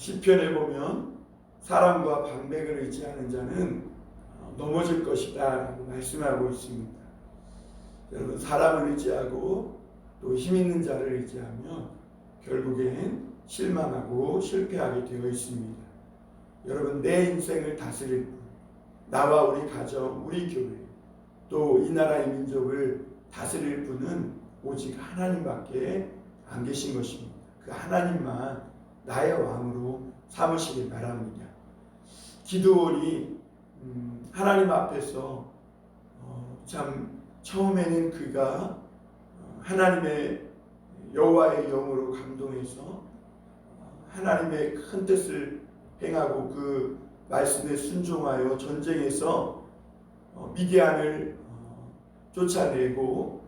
시편에 보면 사람과 방백을 의지하는 자는 넘어질 것이다 라고 말씀하고 있습니다. 여러분, 사람을 의지하고 또 힘 있는 자를 의지하면 결국엔 실망하고 실패하게 되어 있습니다. 여러분, 내 인생을 다스릴 분, 나와 우리 가정, 우리 교회, 또 이 나라의 민족을 다스릴 분은 오직 하나님밖에 안 계신 것입니다. 그 하나님만 나의 왕으로 삼으시길 바랍니다. 기드온이 하나님 앞에서 참 처음에는 그가 하나님의 여호와의 영으로 감동해서 하나님의 큰 뜻을 행하고 그 말씀에 순종하여 전쟁에서 미디안을 쫓아내고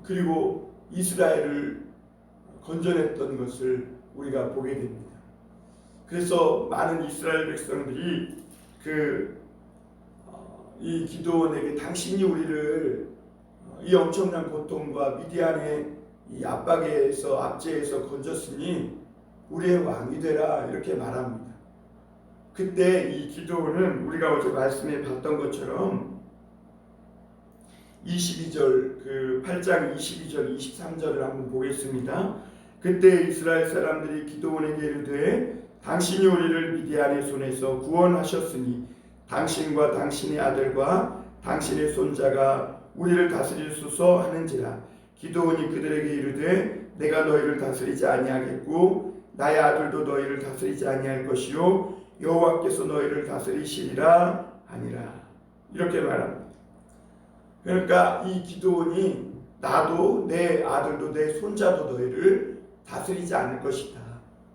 그리고 이스라엘을 건져냈던 것을 우리가 보게 됩니다. 그래서 많은 이스라엘 백성들이 이 기드온에게 당신이 우리를 이 엄청난 고통과 미디안의 이 압제에서 건졌으니 우리의 왕이 되라 이렇게 말합니다. 그때 이 기드온은 우리가 어제 말씀해 봤던 것처럼 22절 8장 22절 23절을 한번 보겠습니다. 그때 이스라엘 사람들이 기드온에게 이르되 당신이 우리를 미디안의 손에서 구원하셨으니 당신과 당신의 아들과 당신의 손자가 우리를 다스리소서 하는지라. 기드온이 그들에게 이르되 내가 너희를 다스리지 아니하겠고 나의 아들도 너희를 다스리지 아니할 것이요 여호와께서 너희를 다스리시리라 하니라. 이렇게 말합니다. 그러니까 이 기드온이 나도 내 아들도 내 손자도 너희를 다스리지 않을 것이다.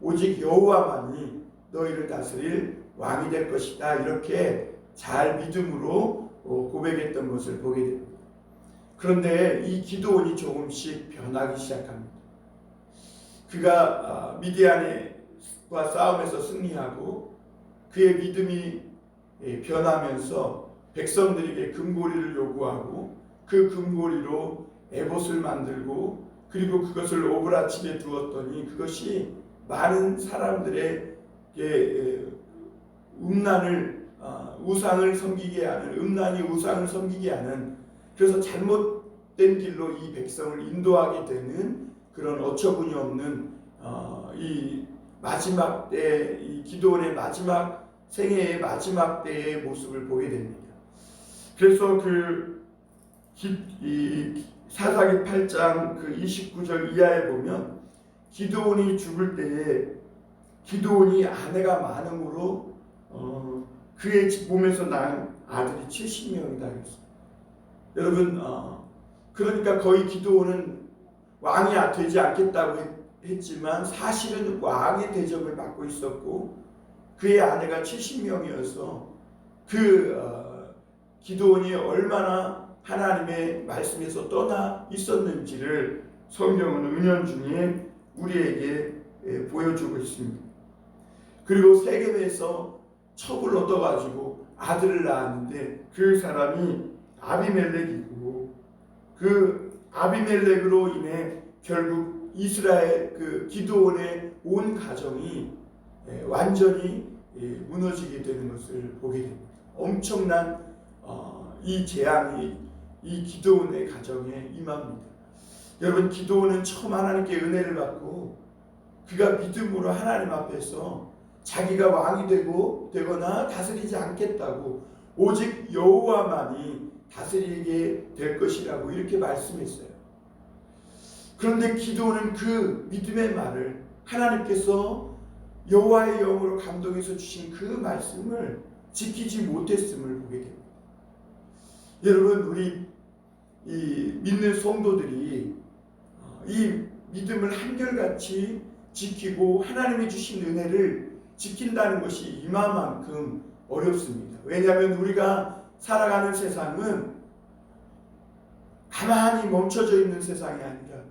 오직 여호와만이 너희를 다스릴 왕이 될 것이다. 이렇게 잘 믿음으로 고백했던 것을 보게 됩니다. 그런데 이 기드온이 조금씩 변하기 시작합니다. 그가 미디안과 싸움에서 승리하고 그의 믿음이 변하면서 백성들에게 금고리를 요구하고 그 금고리로 에봇을 만들고 그리고 그것을 오브라집에 두었더니 그것이 많은 사람들의 우상을 섬기게 하는 음란이 우상을 섬기게 하는 그래서 잘못된 길로 이 백성을 인도하게 되는 그런 어처구니 없는 이 마지막 때 이 기드온의 마지막 생애의 마지막 때의 모습을 보게 됩니다. 그래서 이 사사기 8장 29절 이하에 보면 기드온이 죽을 때에 기드온이 아내가 많음으로 그의 몸에서 난 아들이 70명이다 그랬어요. 여러분, 그러니까 거의 기드온은 왕이 되지 않겠다고 했지만 사실은 왕의 대접을 받고 있었고 그의 아내가 70명이어서 기드온이 얼마나 하나님의 말씀에서 떠나 있었는지를 성경은 은연중에 우리에게 보여주고 있습니다. 그리고 세겜에서 첩을 얻어가지고 아들을 낳았는데 그 사람이 아비멜렉이고 그 아비멜렉으로 인해 결국 이스라엘 기드온의 온 가정이 완전히 무너지게 되는 것을 보게 됩니다. 엄청난 이 재앙이 이 기드온의 가정에 임합니다. 여러분, 기드온은 처음 하나님께 은혜를 받고 그가 믿음으로 하나님 앞에서 자기가 왕이 되거나 다스리지 않겠다고 오직 여호와만이 다스리게 될 것이라고 이렇게 말씀했어요. 그런데 기드온은 그 믿음의 말을 하나님께서 여호와의 영으로 감동해서 주신 그 말씀을 지키지 못했음을 보게 됩니다. 여러분, 우리 이 믿는 성도들이 이 믿음을 한결같이 지키고 하나님이 주신 은혜를 지킨다는 것이 이만큼 어렵습니다. 왜냐하면 우리가 살아가는 세상은 가만히 멈춰져 있는 세상이 아니라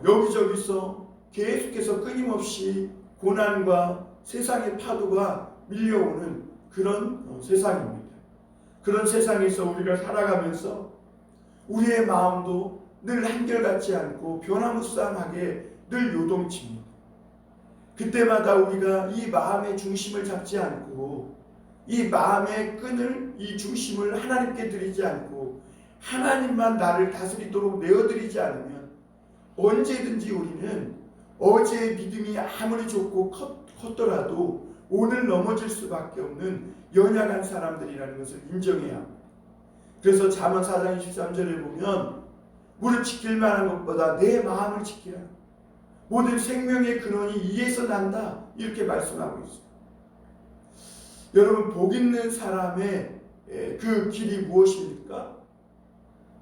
여기저기서 계속해서 끊임없이 고난과 세상의 파도가 밀려오는 그런 세상입니다. 그런 세상에서 우리가 살아가면서 우리의 마음도 늘 한결같지 않고 변화무쌍하게 늘 요동칩니다. 그때마다 우리가 이 마음의 중심을 잡지 않고 이 마음의 끈을, 이 중심을 하나님께 드리지 않고 하나님만 나를 다스리도록 내어드리지 않으면 언제든지 우리는 어제의 믿음이 아무리 좋고 컸더라도 오늘 넘어질 수밖에 없는 연약한 사람들이라는 것을 인정해야 합니다. 그래서 잠언 4장 23절에 보면 무릇 지킬 만한 것보다 내 마음을 지키라. 모든 생명의 근원이 이에서 난다. 이렇게 말씀하고 있습니다. 여러분, 복 있는 사람의 그 길이 무엇입니까?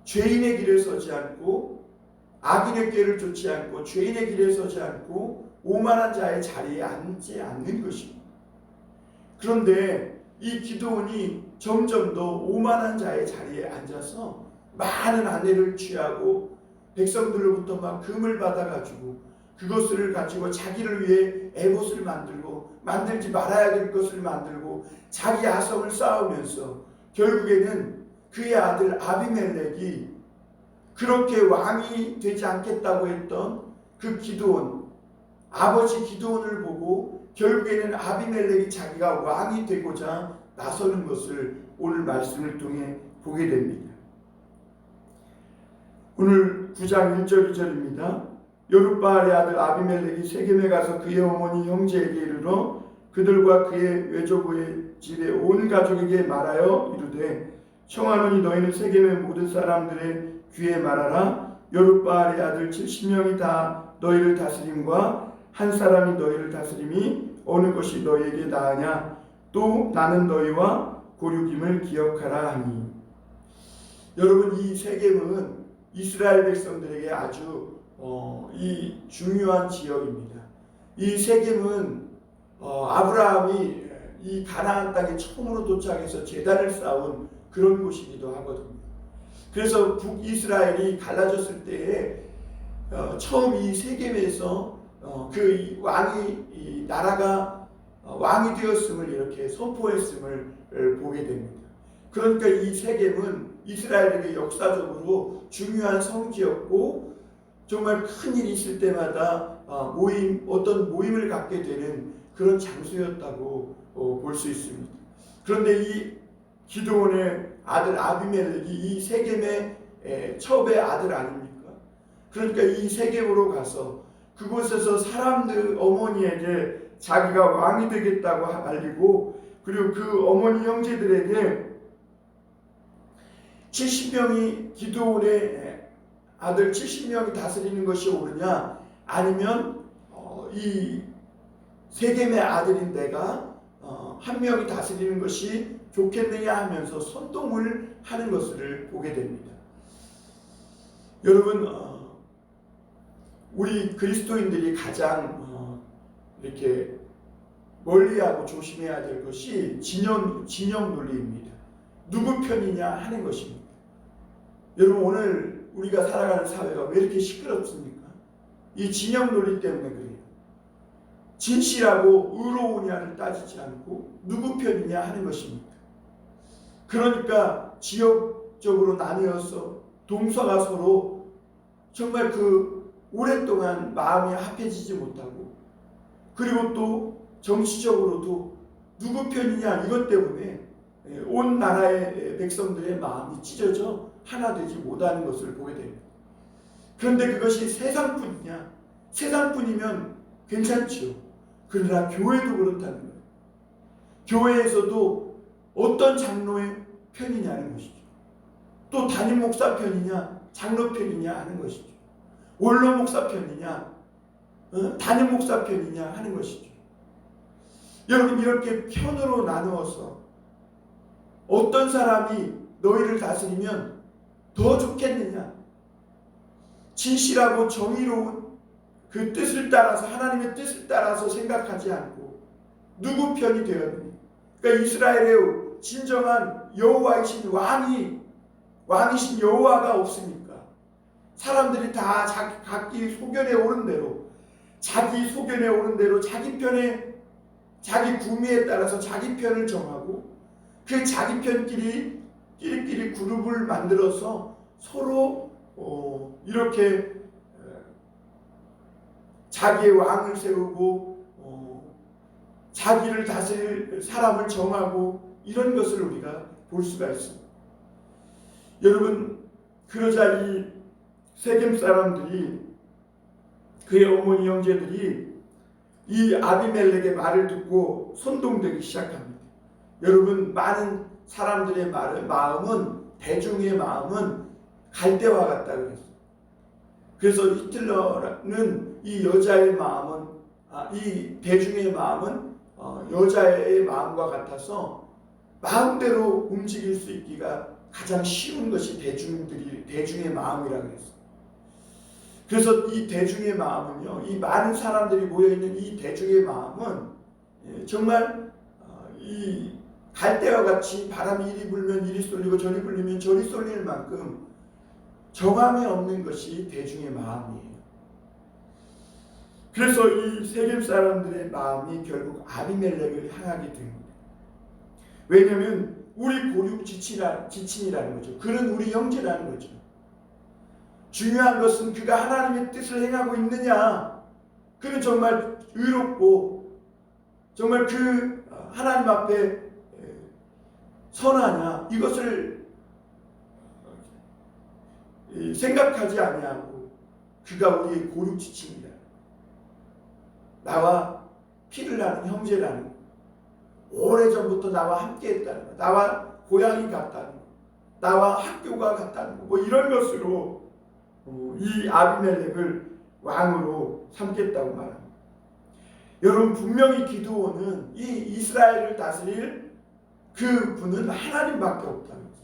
죄인의 길에 서지 않고 악인의 길을 쫓지 않고 죄인의 길에 서지 않고 오만한 자의 자리에 앉지 않는 것입니다. 그런데 이 기드온이 점점 더 오만한 자의 자리에 앉아서 많은 아내를 취하고 백성들로부터 막 금을 받아가지고 그것을 가지고 자기를 위해 에봇을 만들고 만들지 말아야 될 것을 만들고 자기 아성을 쌓으면서 결국에는 그의 아들 아비멜렉이 그렇게 왕이 되지 않겠다고 했던 그 기드온, 아버지 기드온을 보고 결국에는 아비멜렉이 자기가 왕이 되고자 나서는 것을 오늘 말씀을 통해 보게 됩니다. 오늘 9장 1절 2절입니다. 여룻바알의 아들 아비멜렉이 세겜에 가서 그의 어머니 형제에게 이르러 그들과 그의 외조부의 집에 온 가족에게 말하여 이르되 청하노니 너희는 세겜의 모든 사람들의 귀에 말하라. 여룻바알의 아들 70명이 다 너희를 다스림과 한 사람이 너희를 다스림이 어느 것이 너희에게 나으냐. 또 나는 너희와 고륙임을 기억하라 하니. 여러분, 이 세겜은 이스라엘 백성들에게 아주 이 중요한 지역입니다. 이 세겜은 아브라함이 이 가나안 땅에 처음으로 도착해서 제단을 쌓은 그런 곳이기도 하거든요. 그래서 북이스라엘이 갈라졌을 때에 처음 이 세겜에서 그 왕이 이 나라가 왕이 되었음을 이렇게 선포했음을 보게 됩니다. 그러니까 이 세겜은 이스라엘에게 역사적으로 중요한 성지였고 정말 큰 일이 있을 때마다 어떤 모임을 갖게 되는 그런 장소였다고 볼 수 있습니다. 그런데 이 기드온의 아들 아비멜렉이 이 세겜의 첩의 아들 아닙니까? 그러니까 이 세겜으로 가서 그곳에서 사람들 어머니에게 자기가 왕이 되겠다고 알리고 그리고 그 어머니 형제들에게 70명이 기드온의 아들 70명이 다스리는 것이 옳으냐 아니면 이 세겜의 아들인 내가 한 명이 다스리는 것이 좋겠느냐 하면서 선동을 하는 것을 보게 됩니다. 여러분, 우리 그리스도인들이 가장 이렇게 멀리하고 조심해야 될 것이 진영 논리입니다. 누구 편이냐 하는 것입니다. 여러분, 오늘 우리가 살아가는 사회가 왜 이렇게 시끄럽습니까? 이 진영 논리 때문에 그래요. 진실하고 의로우냐를 따지지 않고 누구 편이냐 하는 것입니다. 그러니까 지역적으로 나뉘어서 동서가 서로 정말 그 오랫동안 마음이 합해지지 못하고 그리고 또 정치적으로도 누구 편이냐 이것 때문에 온 나라의 백성들의 마음이 찢어져 하나 되지 못하는 것을 보게 됩니다. 그런데 그것이 세상뿐이냐? 세상뿐이면 괜찮지요. 그러나 교회도 그렇다는 거예요. 교회에서도 어떤 장로의 편이냐는 것이죠. 또 담임 목사 편이냐 장로 편이냐 하는 것이죠. 원로 목사 편이냐 담임 목사 편이냐 하는 것이죠. 여러분, 이렇게 편으로 나누어서 어떤 사람이 너희를 다스리면 더 좋겠느냐, 진실하고 정의로운 그 뜻을 따라서 하나님의 뜻을 따라서 생각하지 않고 누구 편이 되었느냐. 그러니까 이스라엘의 진정한 여호와이신 왕이신 여호와가 없습니까? 사람들이 다 각기 소견에 오른 대로 자기 소견에 오른 대로 자기 편에 자기 구미에 따라서 자기 편을 정하고 그 자기 편끼리 끼리끼리 그룹을 만들어서 서로 이렇게 자기의 왕을 세우고 자기를 다스릴 사람을 정하고 이런 것을 우리가 볼 수가 있습니다. 여러분, 그러자 이 세겜 사람들이, 그의 어머니 형제들이 이 아비멜렉의 말을 듣고 선동되기 시작합니다. 여러분, 많은 사람들의 마음은, 대중의 마음은 갈대와 같다 그랬어요. 그래서 히틀러는 이 여자의 마음은, 이 대중의 마음은 여자의 마음과 같아서 마음대로 움직일 수 있기가 가장 쉬운 것이 대중의 마음이라고 그랬어요. 그래서 이 대중의 마음은요, 이 많은 사람들이 모여있는 이 대중의 마음은 정말 이 갈대와 같이 바람이 이리 불면 이리 쏠리고 저리 불리면 저리 쏠릴 만큼 정함이 없는 것이 대중의 마음이에요. 그래서 이 세겜 사람들의 마음이 결국 아비멜렉을 향하게 됩니다. 왜냐하면 우리 고륙 지친이라는 거죠. 그는 우리 형제라는 거죠. 중요한 것은 그가 하나님의 뜻을 행하고 있느냐, 그는 정말 의롭고 정말 그 하나님 앞에 선하냐, 이것을 생각하지 아니하고 그가 우리의 고륙 지친이다, 나와 피를 나는 형제라는 것, 오래전부터 나와 함께 했다는 것, 나와 고향이 같다는 것, 나와 학교가 같다는 것, 뭐 이런 것으로 이 아비멜렉을 왕으로 삼겠다고 말합니다. 여러분, 분명히 기드온은 이 이스라엘을 다스릴 그 분은 하나님밖에 없다는 거죠.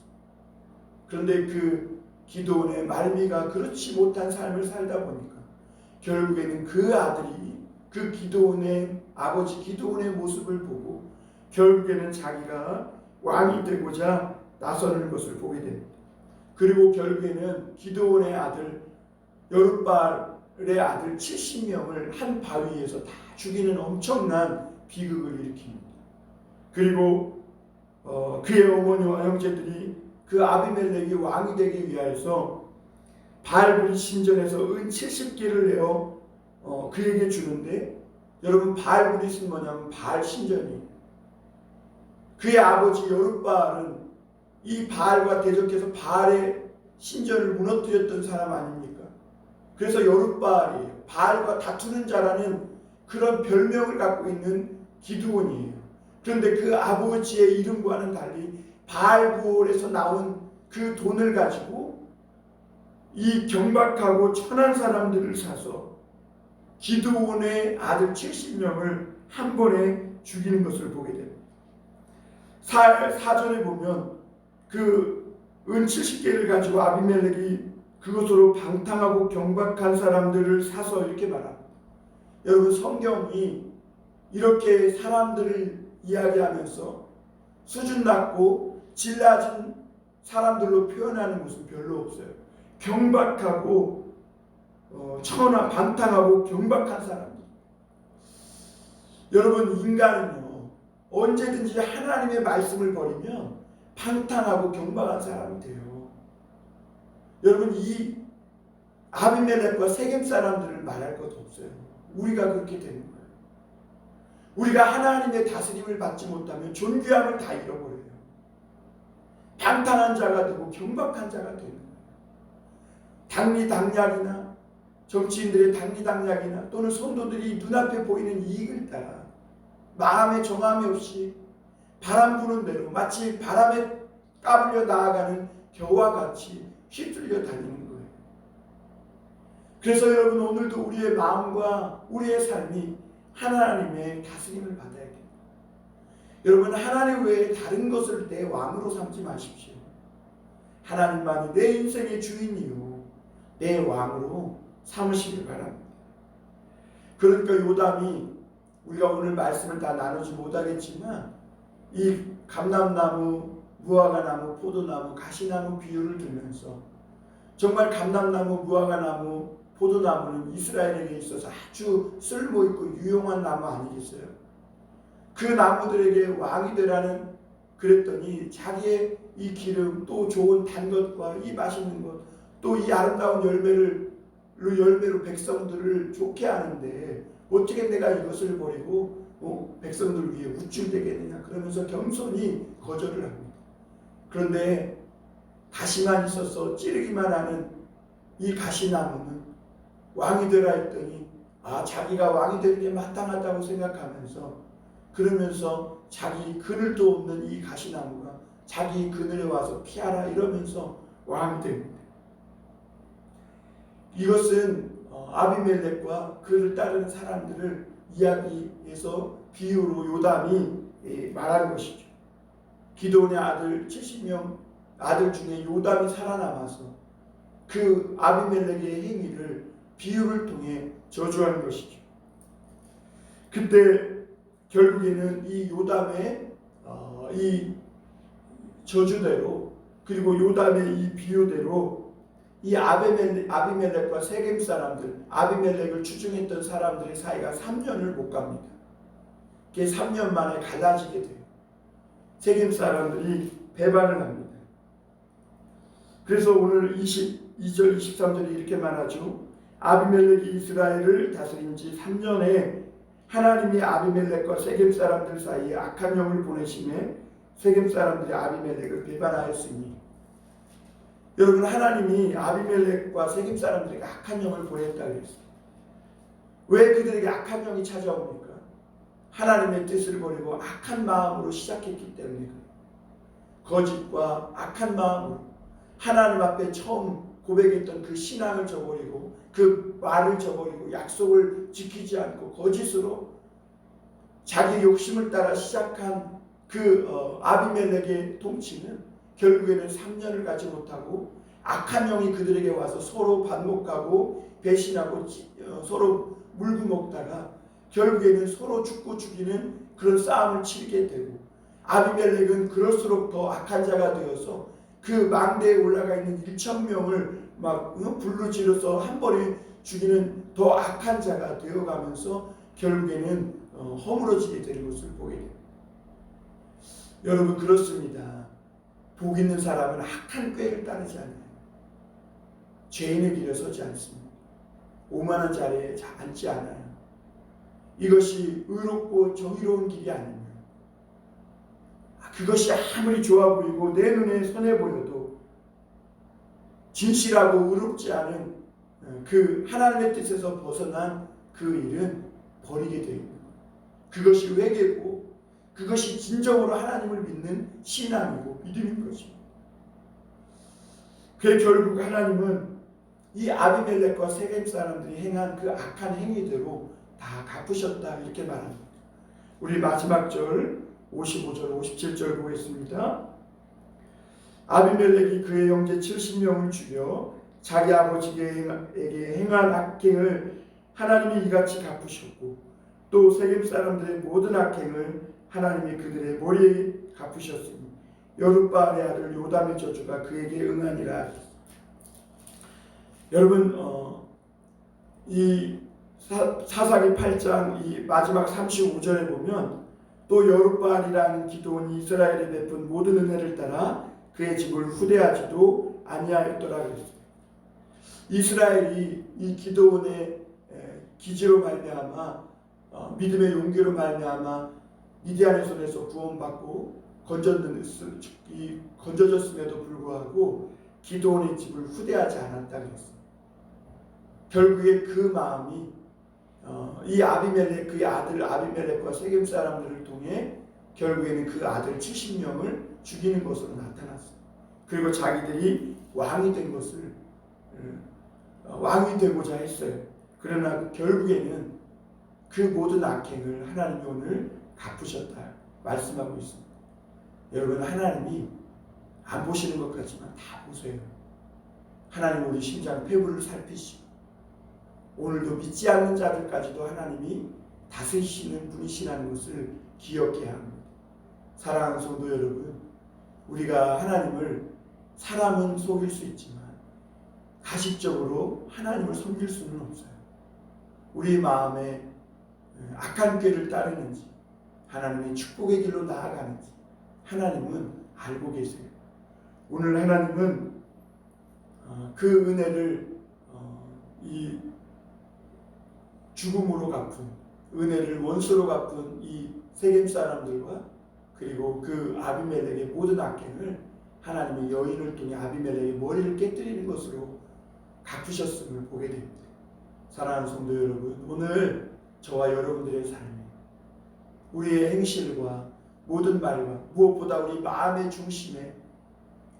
그런데 그 기드온의 말미가 그렇지 못한 삶을 살다 보니까 결국에는 그 아들이 그 기드온의 아버지 기드온의 모습을 보고 결국에는 자기가 왕이 되고자 나서는 것을 보게 됩니다. 그리고 결국에는 기드온의 아들 여룻바알의 아들 70명을 한 바위에서 다 죽이는 엄청난 비극을 일으킵니다. 그리고 그의 어머니와 형제들이 그 아비멜렉이 왕이 되기 위하여서 바알브리 신전에서 은 70개를 내어 그에게 주는데, 여러분, 바알브리는 뭐냐면 바알 신전이에요. 그의 아버지 여룻바알은 이 바알과 대적해서 바알의 신전을 무너뜨렸던 사람 아닙니까? 그래서 여룻바알이에요. 바알과 다투는 자라는 그런 별명을 갖고 있는 기드온이에요. 그런데 그 아버지의 이름과는 달리 바알부올에서 나온 그 돈을 가지고 이 경박하고 천한 사람들을 사서 기드온의 아들 70명을 한 번에 죽이는 것을 보게 됩니다. 사전에 보면 그 은 70개를 가지고 아비멜렉이 그것으로 방탕하고 경박한 사람들을 사서 이렇게 말합니다. 여러분, 성경이 이렇게 사람들을 이야기하면서 수준 낮고 질 낮은 사람들로 표현하는 것은 별로 없어요. 경박하고 천하 방탕하고 경박한 사람들. 여러분, 인간은요 언제든지 하나님의 말씀을 버리면 방탕하고 경박한 사람이 돼요. 여러분, 이 아비멜렉과 세겜 사람들을 말할 것 없어요. 우리가 그렇게 되는 거예요. 우리가 하나님의 다스림을 받지 못하면 존귀함을 다 잃어버려요. 방탕한 자가 되고 경박한 자가 되는 거예요. 당리당략이나 정치인들의 당리당략이나 또는 성도들이 눈앞에 보이는 이익을 따라 마음에 정함이 없이 바람 부는 대로 마치 바람에 까불려 나아가는 겨와 같이 휩쓸려 다니는 거예요. 그래서 여러분, 오늘도 우리의 마음과 우리의 삶이 하나님의 다스림을 받아야 됩니다. 여러분, 하나님 외에 다른 것을 내 왕으로 삼지 마십시오. 하나님만이 내 인생의 주인이요 내 왕으로 삼으시길 바랍니다. 그러니까 요담이, 우리가 오늘 말씀을 다 나누지 못하겠지만 이 감람나무, 무화과나무, 포도나무, 가시나무 비유를 들면서 정말 감람나무, 무화과나무, 포도나무는 이스라엘에게 있어서 아주 쓸모있고 유용한 나무 아니겠어요? 그 나무들에게 왕이 되라는 그랬더니 자기의 이 기름, 또 좋은 단 것과 이 맛있는 것, 또 이 아름다운 열매로 백성들을 좋게 하는데 어떻게 내가 이것을 버리고 백성들 위해 우쭐대겠느냐 그러면서 겸손히 거절을 합니다. 그런데 가시만 있어서 찌르기만 하는 이 가시나무는 왕이 되라 했더니 자기가 왕이 되는 게 마땅하다고 생각하면서 그러면서 자기 그늘도 없는 이 가시나무가 자기 그늘에 와서 피하라 이러면서 왕이 됩니다. 이것은 아비멜렉과 그를 따르는 사람들을 이야기해서 비유로 요담이 말한 것이죠. 기드온의 아들 70명 아들 중에 요담이 살아남아서 그 아비멜렉의 행위를 비유를 통해 저주하는 것이죠. 그때 결국에는 이 요담의 이 저주대로 그리고 요담의 이 비유대로 이 아비멜렉과 세겜 사람들, 아비멜렉을 추종했던 사람들의 사이가 3년을 못 갑니다. 그게 3년 만에 갈라지게 돼요. 세겜 사람들이 배반을 합니다. 그래서 오늘 22절 23절이 이렇게 말하죠. 아비멜렉이 이스라엘을 다스린 지 3년에 하나님이 아비멜렉과 세겜 사람들 사이에 악한 영을 보내심에 세겜 사람들이 아비멜렉을 배반하였으니, 여러분, 하나님이 아비멜렉과 세겜 사람들에게 악한 영을 보냈다고 했어요. 왜 그들에게 악한 영이 찾아옵니까? 하나님의 뜻을 버리고 악한 마음으로 시작했기 때문에 그래요. 거짓과 악한 마음으로 하나님 앞에 처음 고백했던 그 신앙을 저버리고 그 말을 저버리고 약속을 지키지 않고 거짓으로 자기 욕심을 따라 시작한 그 아비멜렉의 통치는 결국에는 3년을 가지 못하고 악한 영이 그들에게 와서 서로 반목하고 배신하고 서로 물고 먹다가 결국에는 서로 죽고 죽이는 그런 싸움을 치르게 되고, 아비멜렉은 그럴수록 더 악한 자가 되어서 그 망대에 올라가 있는 1,000명을 막 불로 지르서 한 번에 죽이는 더 악한 자가 되어가면서 결국에는 허물어지게 되는 것을 보게 됩니다. 여러분, 그렇습니다. 복 있는 사람은 악한 꾀를 따르지 않아요. 죄인의 길에 서지 않습니다. 오만한 자리에 앉지 않아요. 이것이 의롭고 정의로운 길이 아닙니다. 그것이 아무리 좋아 보이고 내 눈에 선해 보여도 진실하고 의롭지 않은 그 하나님의 뜻에서 벗어난 그 일은 버리게 됩니다. 그것이 회개고 그것이 진정으로 하나님을 믿는 신앙이고 믿음인 것입니다. 그 결국 하나님은 이 아비멜렉과 세겜 사람들이 행한 그 악한 행위대로 다 갚으셨다 이렇게 말합니다. 우리 마지막 절 55절 57절 보겠습니다. 아비멜렉이 그의 형제 70명을 죽여 자기 아버지에게 행한 악행을 하나님이 이같이 갚으셨고, 또 세겜 사람들의 모든 악행을 하나님이 그들의 머리에 갚으셨으니 여룻바알의 아들 요담의 저주가 그에게 응하니라. 여러분, 이 사사기 8장 이 마지막 35절에 보면 또 여룻바알이라는 기드온이 이스라엘에 베푼 모든 은혜를 따라 그의 집을 후대하지도 아니하였더라 그랬어요. 이스라엘이 이 기드온의 기지로 말미암아 믿음의 용기로 말미암아 미디안의 손에서 구원받고 건져졌음에도 불구하고 기드온의 집을 후대하지 않았다 그랬어요. 결국에 그 마음이 이 아비멜렉 그의 아들 아비멜렉과 세겜 사람들을 통해 결국에는 그 아들 70명을 죽이는 것으로 나타났어요. 그리고 자기들이 왕이 된 것을 왕이 되고자 했어요. 그러나 결국에는 그 모든 악행을 하나님이 오늘 갚으셨다 말씀하고 있습니다. 여러분, 하나님이 안 보시는 것 같지만 다 보세요. 하나님 우리 심장 폐부를 살피시고 오늘도 믿지 않는 자들까지도 하나님이 다스리시는 분이시라는 것을 기억해야 합니다. 사랑하는 성도 여러분, 우리가 하나님을 사람은 속일 수 있지만 가식적으로 하나님을 섬길 수는 없어요. 우리 마음에 악한 꾀를 따르는지 하나님의 축복의 길로 나아가는지 하나님은 알고 계세요. 오늘 하나님은 그 은혜를 이 죽음으로 갚은 은혜를 원수로 갚은 이 세겜 사람들과 그리고 그 아비멜렉의 모든 악행을 하나님의 여인을 통해 아비멜렉의 머리를 깨뜨리는 것으로 갚으셨음을 보게 됩니다. 사랑하는 성도 여러분, 오늘 저와 여러분들의 삶에 우리의 행실과 모든 말과 무엇보다 우리 마음의 중심에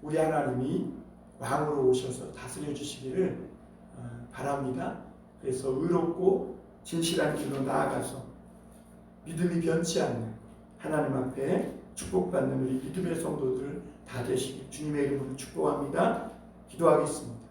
우리 하나님이 왕으로 오셔서 다스려 주시기를 바랍니다. 그래서 의롭고 진실한 길로 나아가서 믿음이 변치 않는 하나님 앞에 축복받는 우리 믿음의 성도들 다 되시길 주님의 이름으로 축복합니다. 기도하겠습니다.